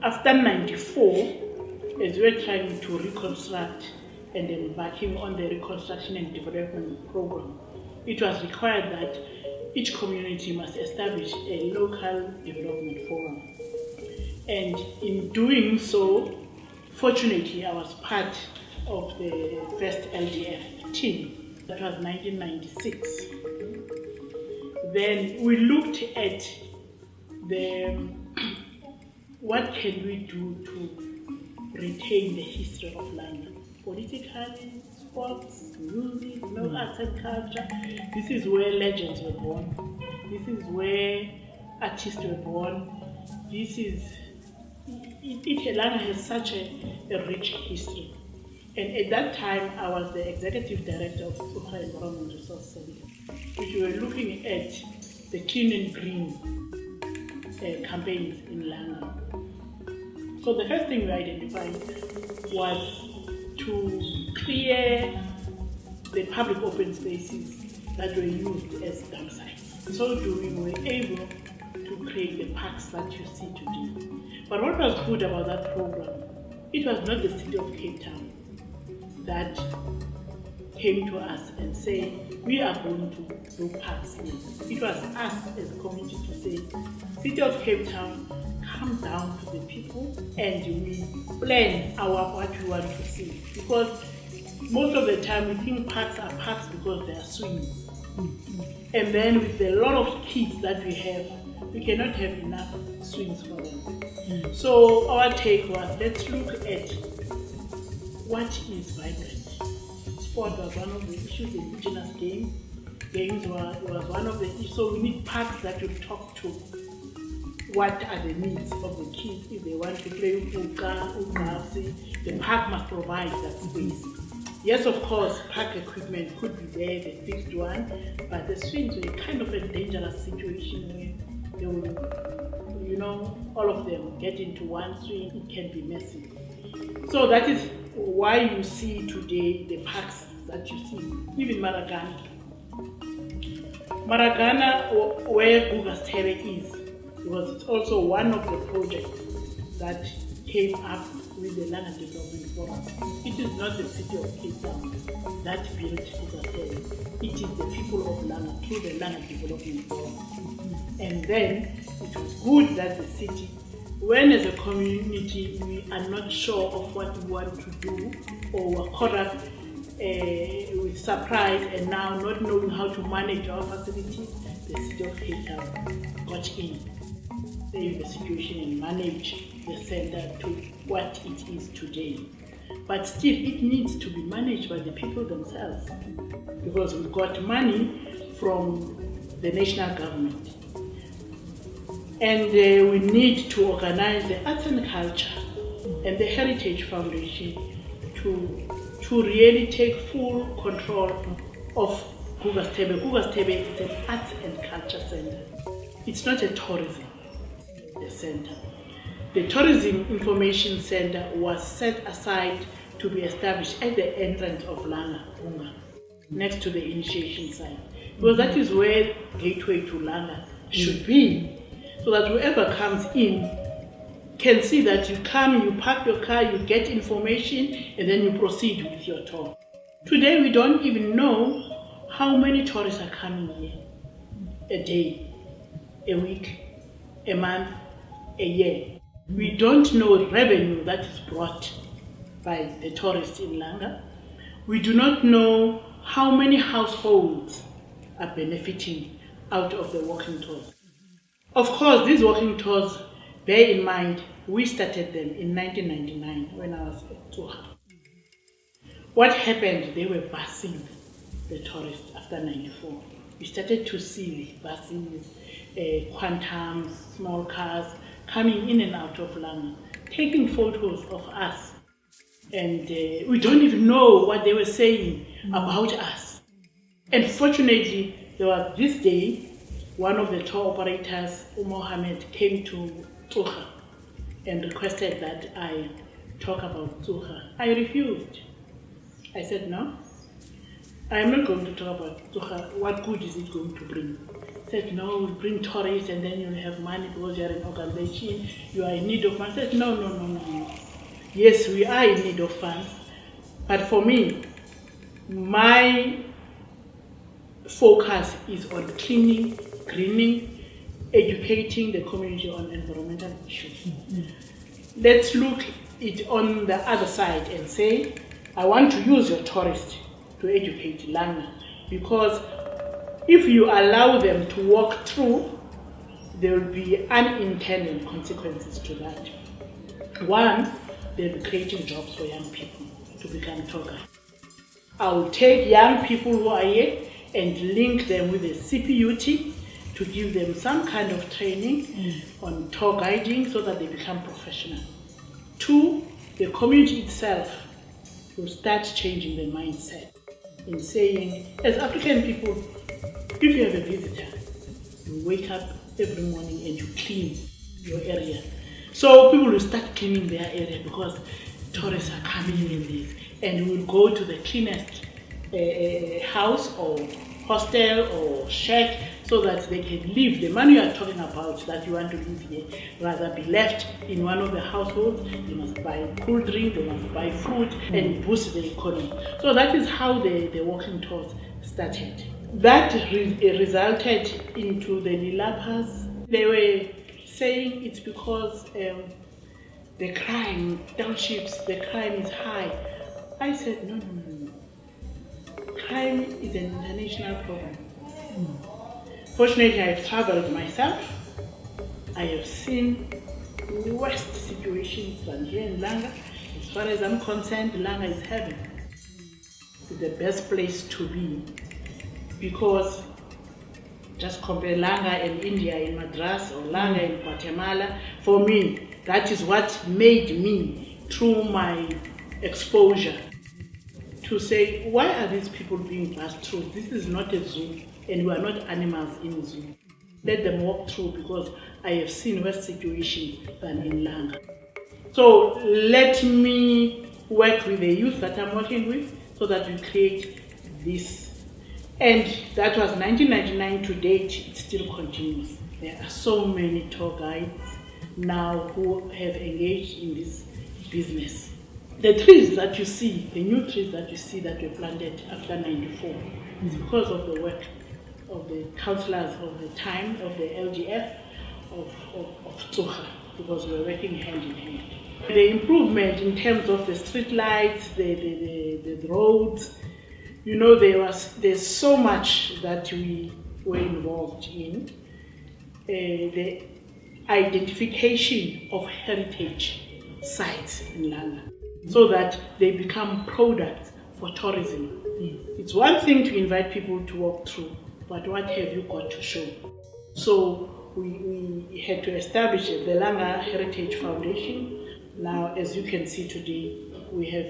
after 94, as we were trying to reconstruct and embarking on the reconstruction and development program, it was required that each community must establish a local development forum. And in doing so, fortunately, I was part of the first LDF team. That was 1996. Then we looked at what can we do to retain the history of Langa? Politically, sports, music, arts and culture. This is where legends were born. This is where artists were born. Langa has such a rich history. And at that time, I was the executive director of Nomtha Environment Resource Center, which we were looking at the clean and green campaigns in Langa. So the first thing we identified was to clear the public open spaces that were used as dump sites. In so doing, we were able to create the parks that you see today. But what was good about that program, it was not the city of Cape Town that came to us and said, we are going to do parks here. It was us as a community to say, City of Cape Town, come down to the people and we plan what we want to see. Because most of the time we think parks are parks because they are swings. And then with a lot of kids that we have, we cannot have enough swings for them. So our take was, let's look at what is vibrant. Sport was one of the issues, indigenous games was one of the issues. So we need parks that will talk to what are the needs of the kids. If they want to play Uka, the park must provide that space. Yes, of course, park equipment could be there, the fixed one, but the swings were kind of a dangerous situation where they will, all of them get into one swing, it can be messy. So that is why you see today the parks that you see, even Maragana. Maragana, where Gugastebe is, because it's also one of the projects that came up with the Langa Development Forum. It is not the city of Cape Town that built Gugastebe. It is the people of Langa through the Langa Development Forum. And then it was good that the city, when as a community we are not sure of what we want to do or were caught up with surprise and now not knowing how to manage our facilities, the city of Cape Town got in, saved the situation and managed the center to what it is today. But still it needs to be managed by the people themselves because we got money from the national government. And we need to organize the arts and culture and the Heritage Foundation to really take full control of Gugastebe. Gugastebe is an arts and culture center. It's not a tourism center. The Tourism Information Center was set aside to be established at the entrance of Langa, next to the initiation site. Because that is where gateway to Langa should be. So that whoever comes in can see that you come, you park your car, you get information, and then you proceed with your tour. Today we don't even know how many tourists are coming here. A day, a week, a month, a year. We don't know revenue that is brought by the tourists in Langa. We do not know how many households are benefiting out of the walking tours. Of course, these walking tours, bear in mind, we started them in 1999 when I was at Tuha. What happened? They were busing the tourists after 94. We started to see buses, quantums, small cars coming in and out of Langa, taking photos of us. And we don't even know what they were saying about us. And fortunately, there was this day, one of the tour operators, Mohammed, came to Tuha and requested that I talk about Tuha. I refused. I said, no, I am not going to talk about Tuha. What good is it going to bring? He said, no, we'll bring tourists and then you'll have money because you're an organization, you are in need of funds. I said, no. Yes, we are in need of funds, but for me, my focus is on cleaning, greening, educating the community on environmental issues. Let's look it on the other side and say, I want to use your tourists to educate Langa, because if you allow them to walk through, there will be unintended consequences to that. One, they'll be creating jobs for young people to become tour guides. I will take young people who are here and link them with a CPUT to give them some kind of training on tour guiding so that they become professional. Two, the community itself will start changing their mindset in saying, as African people, if you have a visitor, you wake up every morning and you clean your area. So people will start cleaning their area because tourists are coming in this, and will go to the cleanest house or hostel or shack so that they can live. The money you are talking about that you want to live here, rather be left in one of the households. They must buy cool drink, they must buy food and boost the economy. So that is how the walking tours started. That resulted into the Lilapas. They were saying it's because the crime, townships, the crime is high. I said, no. Crime is an international problem. Fortunately, I've traveled myself. I have seen worse situations than here in Langa. As far as I'm concerned, Langa is heaven. It's the best place to be, because just compare Langa and India in Madras or Langa in Guatemala. For me, that is what made me, through my exposure, to say, why are these people being passed through? This is not a zoo, and we are not animals in a zoo. Let them walk through, because I have seen worse situations than in Langa. So let me work with the youth that I'm working with so that we create this. And that was 1999 to date, it still continues. There are so many tour guides now who have engaged in this business. The trees that you see, the new trees that you see that were planted after 94, is because of the work of the councillors of the time, of the LGF, of Tsuha, because we're working hand in hand. The improvement in terms of the street lights, the roads, there's so much that we were involved in. The identification of heritage sites in Langa, so that they become products for tourism. It's one thing to invite people to walk through, but what have you got to show? So we had to establish the Langa Heritage Foundation. Now, as you can see today, we have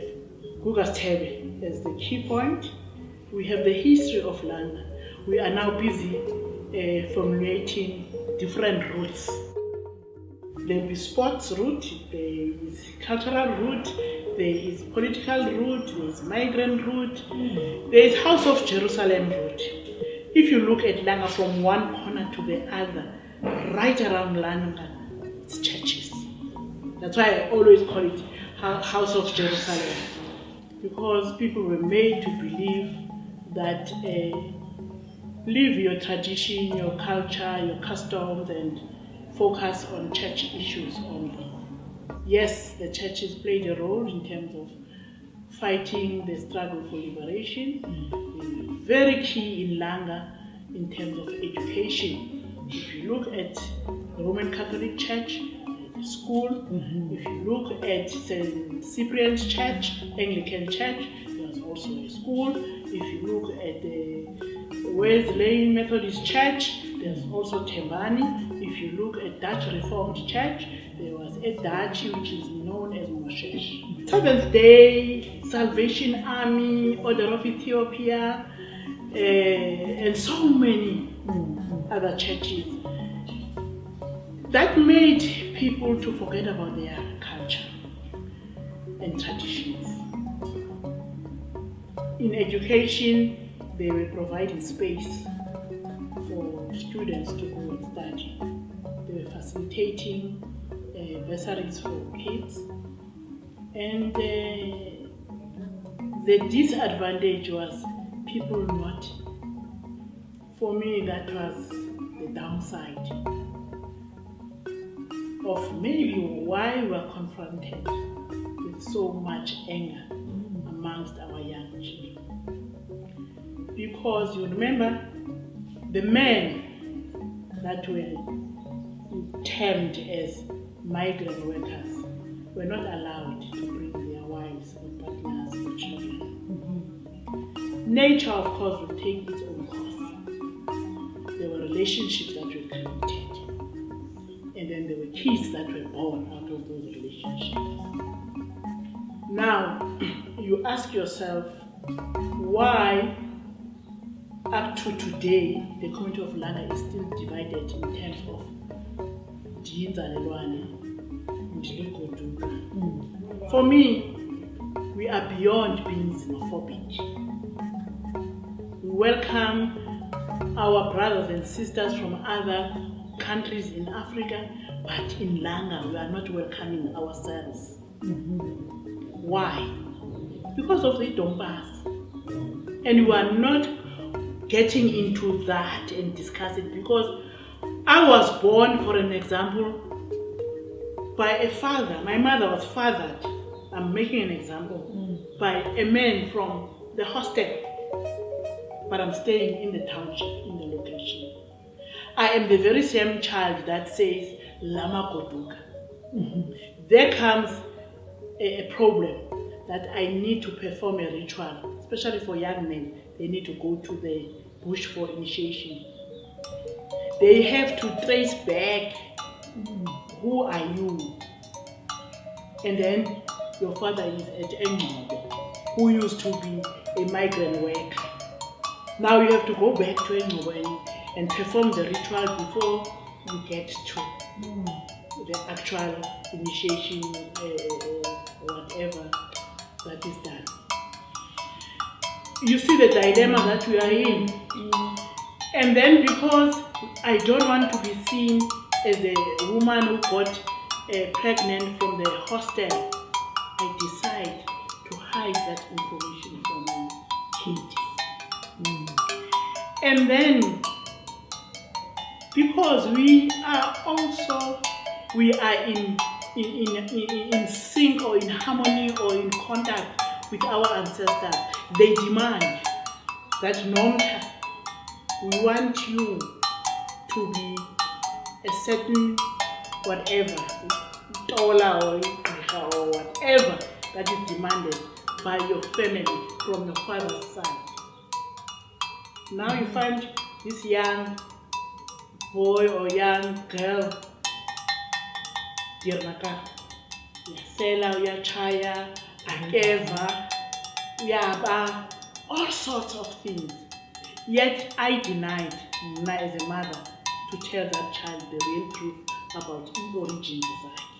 Gugastebe as the key point. We have the history of Langa. We are now busy formulating different routes. There will be sports route, there is cultural route, there is political route, there is migrant route, there is House of Jerusalem route. If you look at Langa from one corner to the other, right around Langa, it's churches. That's why I always call it House of Jerusalem, because people were made to believe that live your tradition, your culture, your customs, and focus on church issues only. Yes, the churches played a role in terms of fighting the struggle for liberation. Very key in Langa in terms of education. If you look at the Roman Catholic Church, the school, if you look at St. Cyprian's Church, Anglican Church, there's also a school. If you look at the Wesleyan Methodist Church, there's also Tembani. If you look at Dutch Reformed Church, there was a Dutch which is known as Moshesh. Seventh Day, Salvation Army, Order of Ethiopia, and so many other churches. That made people to forget about their culture and traditions. In education, they were providing space for students students to go and study. They were facilitating bursaries for kids. And the disadvantage was people not. For me, that was the downside of maybe why we were confronted with so much anger amongst our young children. Because you remember, the men that were termed as migrant workers were not allowed to bring their wives or partners or children. Nature, of course, will take its own course. There were relationships that were created, and then there were kids that were born out of those relationships. Now, you ask yourself, why up to today the community of Langa is still divided in terms of Dinzalelwane and Dilima. For me, we are beyond being xenophobic. We welcome our brothers and sisters from other countries in Africa, but in Langa we are not welcoming ourselves. Why? Because of the Dompas. And we are not getting into that and discuss it, because I was born, for an example, by a father. My mother was fathered, I'm making an example, by a man from the hostel, but I'm staying in the township, in the location. I am the very same child that says Lama Koduka. There comes a problem that I need to perform a ritual, especially for young men. They need to go to the bush for initiation. They have to trace back, who are you? And then your father is at England, who used to be a migrant worker. Now you have to go back to England and perform the ritual before you get to the actual initiation or whatever that is done. You see the dilemma that we are in. And then because I don't want to be seen as a woman who got pregnant from the hostel, I decide to hide that information from my kids. And then, because we are in sync or in harmony or in contact with our ancestors, they demand that Nomtha, we want you to be a certain whatever, Tola or whatever that is demanded by your family from your father's side. Now you find this young boy or young girl, Yasela, Yachaya, Akeva, Yaba, all sorts of things. Yet I denied, as a mother, to tell that child the real truth about origin design.